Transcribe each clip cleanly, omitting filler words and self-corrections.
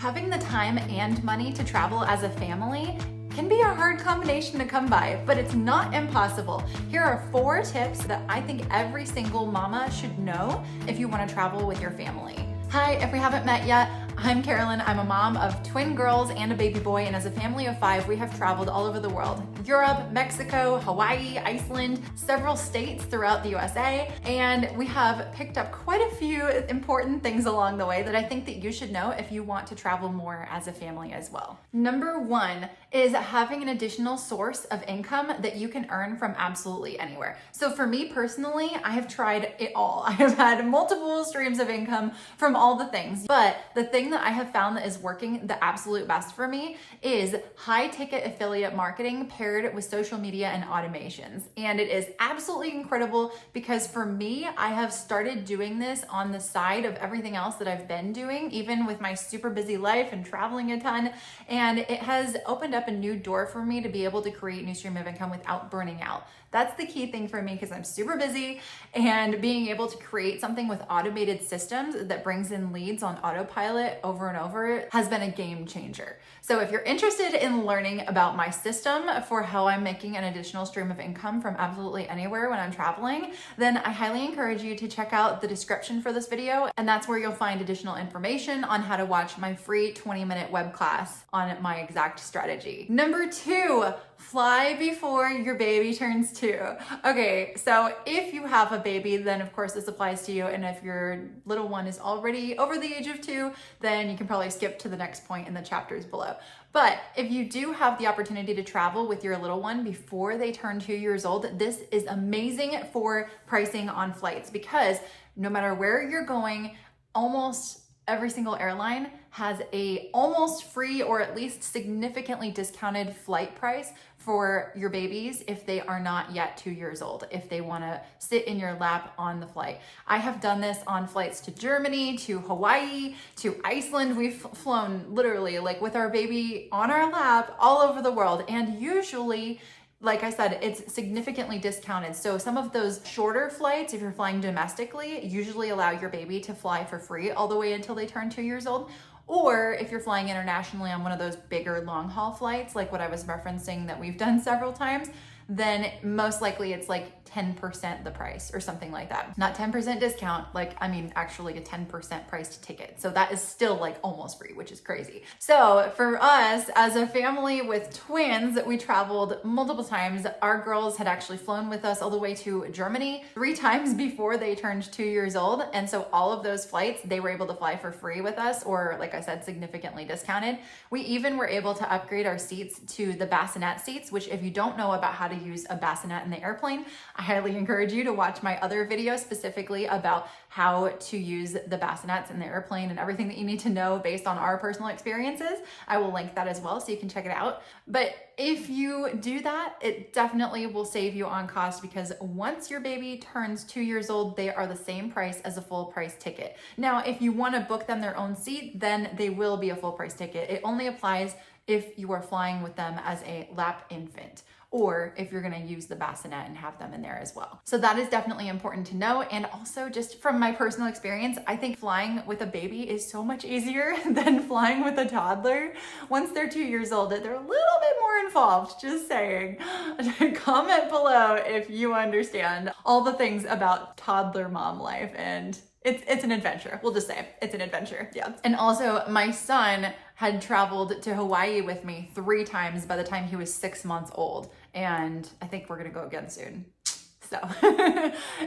Having the time and money to travel as a family can be a hard combination to come by, but it's not impossible. Here are 4 tips that I think every single mama should know if you want to travel with your family. Hi, if we haven't met yet, I'm Carolyn. I'm a mom of twin girls and a baby boy, and as a family of 5, we have traveled all over the world. Europe, Mexico, Hawaii, Iceland, several states throughout the USA, and we have picked up quite a few important things along the way that I think that you should know if you want to travel more as a family as well. Number 1 is having an additional source of income that you can earn from absolutely anywhere. So for me personally, I have tried it all. I have had multiple streams of income from all the things, but the thing that I have found that is working the absolute best for me is high ticket affiliate marketing paired with social media and automations. And it is absolutely incredible because for me, I have started doing this on the side of everything else that I've been doing, even with my super busy life and traveling a ton. And it has opened up a new door for me to be able to create a new stream of income without burning out. That's the key thing for me because I'm super busy, and being able to create something with automated systems that brings in leads on autopilot over and over has been a game changer. So if you're interested in learning about my system for how I'm making an additional stream of income from absolutely anywhere when I'm traveling, then I highly encourage you to check out the description for this video, and that's where you'll find additional information on how to watch my free 20-minute web class on my exact strategy. Number 2, fly before your baby turns 2. Okay, so if you have a baby, then of course this applies to you, and if your little one is already over the age of 2, then you can probably skip to the next point in the chapters below. But if you do have the opportunity to travel with your little one before they turn 2 years old, this is amazing for pricing on flights because no matter where you're going, almost every single airline has a almost free or at least significantly discounted flight price for your babies if they are not yet 2 years old, if they want to sit in your lap on the flight. I have done this on flights to Germany, to Hawaii, to Iceland. We've flown literally like with our baby on our lap all over the world, and usually, like I said, it's significantly discounted. So some of those shorter flights, if you're flying domestically, usually allow your baby to fly for free all the way until they turn 2 years old. Or if you're flying internationally on one of those bigger long haul flights, like what I was referencing that we've done several times, then most likely it's like 10% the price or something like that. Not 10% discount, actually a 10% priced ticket. So that is still like almost free, which is crazy. So for us as a family with twins, we traveled multiple times. Our girls had actually flown with us all the way to Germany 3 times before they turned 2 years old. And so all of those flights, they were able to fly for free with us, or like I said, significantly discounted. We even were able to upgrade our seats to the bassinet seats, which if you don't know about how to use a bassinet in the airplane, I highly encourage you to watch my other video specifically about how to use the bassinets in the airplane and everything that you need to know based on our personal experiences. I will link that as well so you can check it out. But if you do that, it definitely will save you on cost because once your baby turns 2 years old, they are the same price as a full price ticket. Now, if you want to book them their own seat, then they will be a full price ticket. It only applies if you are flying with them as a lap infant, or if you're gonna use the bassinet and have them in there as well. So that is definitely important to know. And also just from my personal experience, I think flying with a baby is so much easier than flying with a toddler. Once they're 2 years old, they're a little bit more involved, just saying. Comment below if you understand all the things about toddler mom life, and it's an adventure. We'll just say it's an adventure, yeah. And also my son had traveled to Hawaii with me 3 times by the time he was 6 months old. And I think we're gonna go again soon. So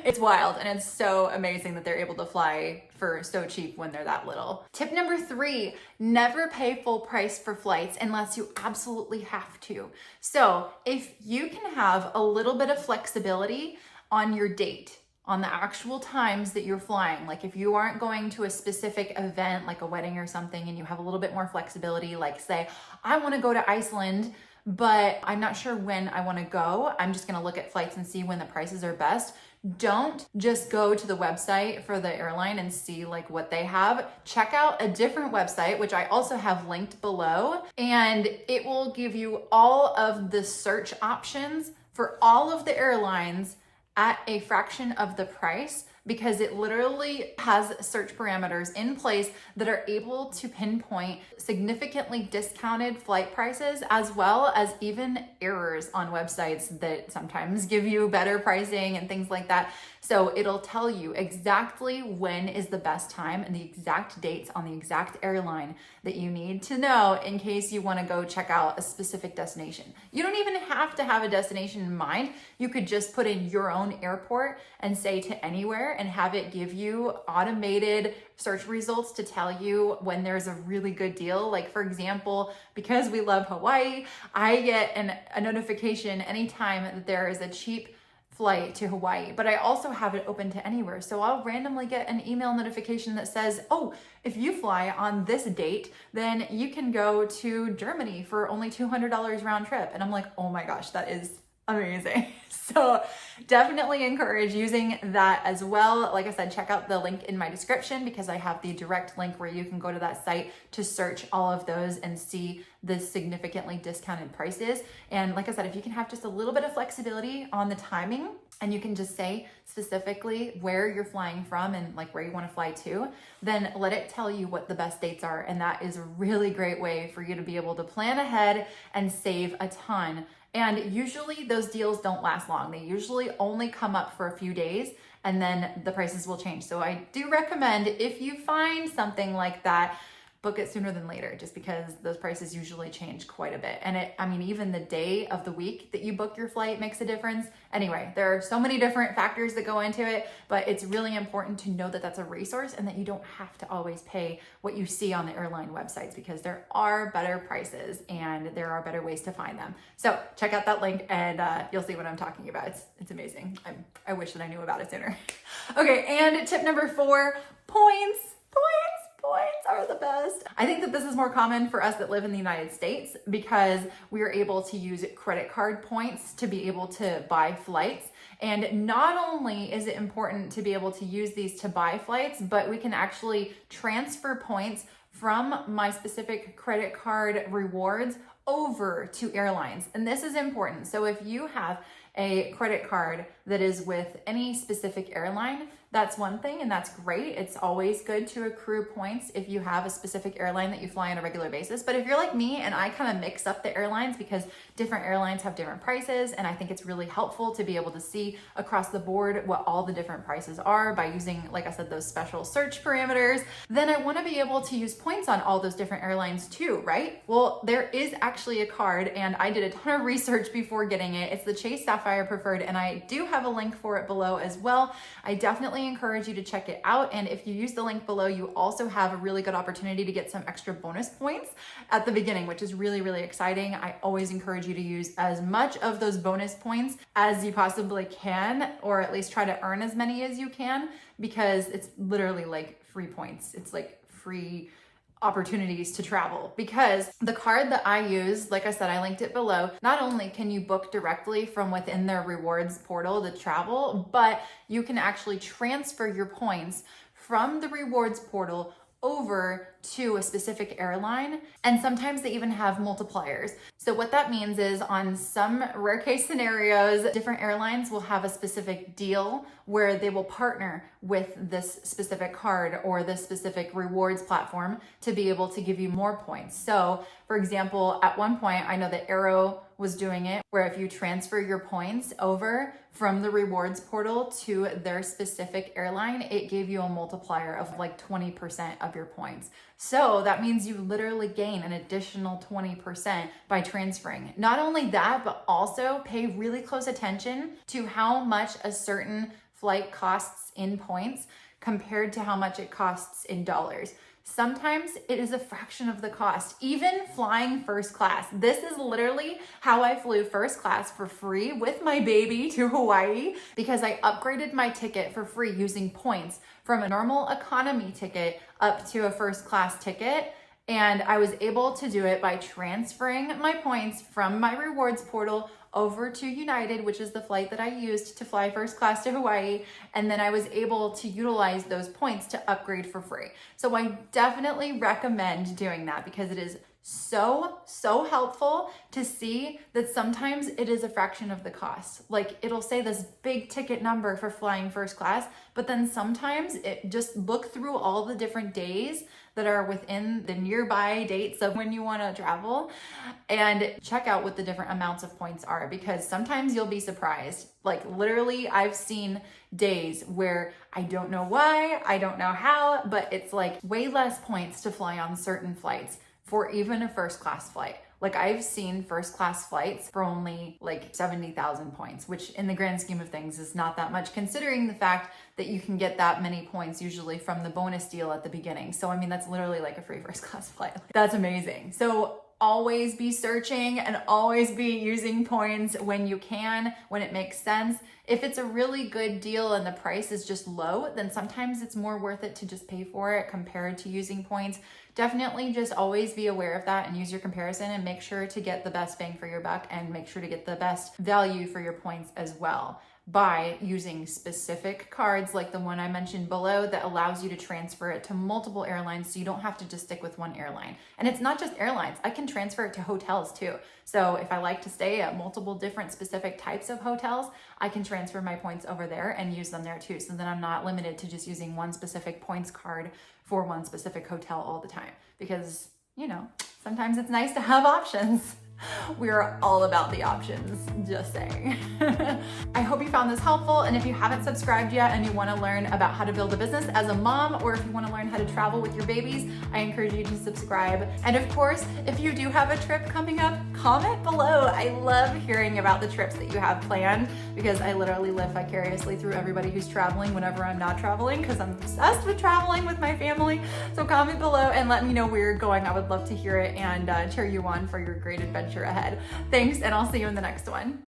it's wild, and it's so amazing that they're able to fly for so cheap when they're that little. Tip number 3, never pay full price for flights unless you absolutely have to. So if you can have a little bit of flexibility on your date, on the actual times that you're flying, like if you aren't going to a specific event like a wedding or something and you have a little bit more flexibility, like say, I wanna go to Iceland, but I'm not sure when I wanna go. I'm just gonna look at flights and see when the prices are best. Don't just go to the website for the airline and see like what they have. Check out a different website, which I also have linked below, and it will give you all of the search options for all of the airlines at a fraction of the price because it literally has search parameters in place that are able to pinpoint significantly discounted flight prices, as well as even errors on websites that sometimes give you better pricing and things like that. So it'll tell you exactly when is the best time and the exact dates on the exact airline that you need to know in case you want to go check out a specific destination. You don't even have to have a destination in mind. You could just put in your own airport and say to anywhere and have it give you automated search results to tell you when there's a really good deal. Like for example, because we love Hawaii, I get a notification anytime that there is a cheap flight to Hawaii, but I also have it open to anywhere. So I'll randomly get an email notification that says, oh, if you fly on this date, then you can go to Germany for only $200 round trip. And I'm like, oh my gosh, that is amazing. So definitely encourage using that as well. Like I said, check out the link in my description because I have the direct link where you can go to that site to search all of those and see the significantly discounted prices. And like I said, if you can have just a little bit of flexibility on the timing and you can just say specifically where you're flying from and like where you want to fly to, then let it tell you what the best dates are. And that is a really great way for you to be able to plan ahead and save a ton. And usually those deals don't last long. They usually only come up for a few days and then the prices will change. So I do recommend if you find something like that, book it sooner than later, just because those prices usually change quite a bit. And even the day of the week that you book your flight makes a difference. Anyway, there are so many different factors that go into it, but it's really important to know that that's a resource and that you don't have to always pay what you see on the airline websites because there are better prices and there are better ways to find them. So check out that link and you'll see what I'm talking about. It's amazing. I wish that I knew about it sooner. Okay, and tip number 4, points. Points are the best. I think that this is more common for us that live in the United States because we are able to use credit card points to be able to buy flights. And not only is it important to be able to use these to buy flights, but we can actually transfer points from my specific credit card rewards over to airlines. And this is important. So if you have a credit card that is with any specific airline, that's one thing, and that's great. It's always good to accrue points if you have a specific airline that you fly on a regular basis. But if you're like me and I kind of mix up the airlines because different airlines have different prices, and I think it's really helpful to be able to see across the board what all the different prices are by using, like I said, those special search parameters, then I want to be able to use points on all those different airlines too, right? Well, there is actually a card, and I did a ton of research before getting it. It's the Chase Sapphire Preferred, and I do have a link for it below as well. I definitely encourage you to check it out. And if you use the link below, you also have a really good opportunity to get some extra bonus points at the beginning, which is really, really exciting. I always encourage you to use as much of those bonus points as you possibly can, or at least try to earn as many as you can, because it's literally like free points. It's like free opportunities to travel, because the card that I use, like I said, I linked it below. Not only can you book directly from within their rewards portal to travel, but you can actually transfer your points from the rewards portal over to a specific airline, and sometimes they even have multipliers. So what that means is on some rare case scenarios, different airlines will have a specific deal where they will partner with this specific card or this specific rewards platform to be able to give you more points. So for example, at one point, I know that Aero was doing it where if you transfer your points over from the rewards portal to their specific airline, it gave you a multiplier of like 20% of your points. So that means you literally gain an additional 20% by transferring. Not only that, but also pay really close attention to how much a certain flight costs in points compared to how much it costs in dollars. Sometimes it is a fraction of the cost, even flying first class. This is literally how I flew first class for free with my baby to Hawaii, because I upgraded my ticket for free using points from a normal economy ticket up to a first class ticket. And I was able to do it by transferring my points from my rewards portal over to United, which is the flight that I used to fly first class to Hawaii. And then I was able to utilize those points to upgrade for free. So I definitely recommend doing that because it is so helpful to see that sometimes it is a fraction of the cost. Like it'll say this big ticket number for flying first class, but then sometimes it just look through all the different days that are within the nearby dates of when you want to travel and check out what the different amounts of points are, because sometimes you'll be surprised. Like literally I've seen days where I don't know why, I don't know how, but it's like way less points to fly on certain flights for even a first class flight. Like I've seen first class flights for only like 70,000 points, which in the grand scheme of things is not that much, considering the fact that you can get that many points usually from the bonus deal at the beginning. So I mean, that's literally like a free first class flight. That's amazing. So always be searching and always be using points when you can, when it makes sense. If it's a really good deal and the price is just low, then sometimes it's more worth it to just pay for it compared to using points. Definitely just always be aware of that and use your comparison and make sure to get the best bang for your buck and make sure to get the best value for your points as well by using specific cards like the one I mentioned below that allows you to transfer it to multiple airlines, so you don't have to just stick with one airline. And it's not just airlines, I can transfer it to hotels too. So if I like to stay at multiple different specific types of hotels, I can transfer my points over there and use them there too. So then I'm not limited to just using one specific points card for one specific hotel all the time, because you know, sometimes it's nice to have options. We're all about the options, just saying. I hope you found this helpful, and if you haven't subscribed yet and you want to learn about how to build a business as a mom, or if you want to learn how to travel with your babies, I encourage you to subscribe. And of course, if you do have a trip coming up, comment below. I love hearing about the trips that you have planned, because I literally live vicariously through everybody who's traveling whenever I'm not traveling, because I'm obsessed with traveling with my family. So comment below and let me know where you're going. I would love to hear it and cheer you on for your great adventure ahead. Thanks, and I'll see you in the next one.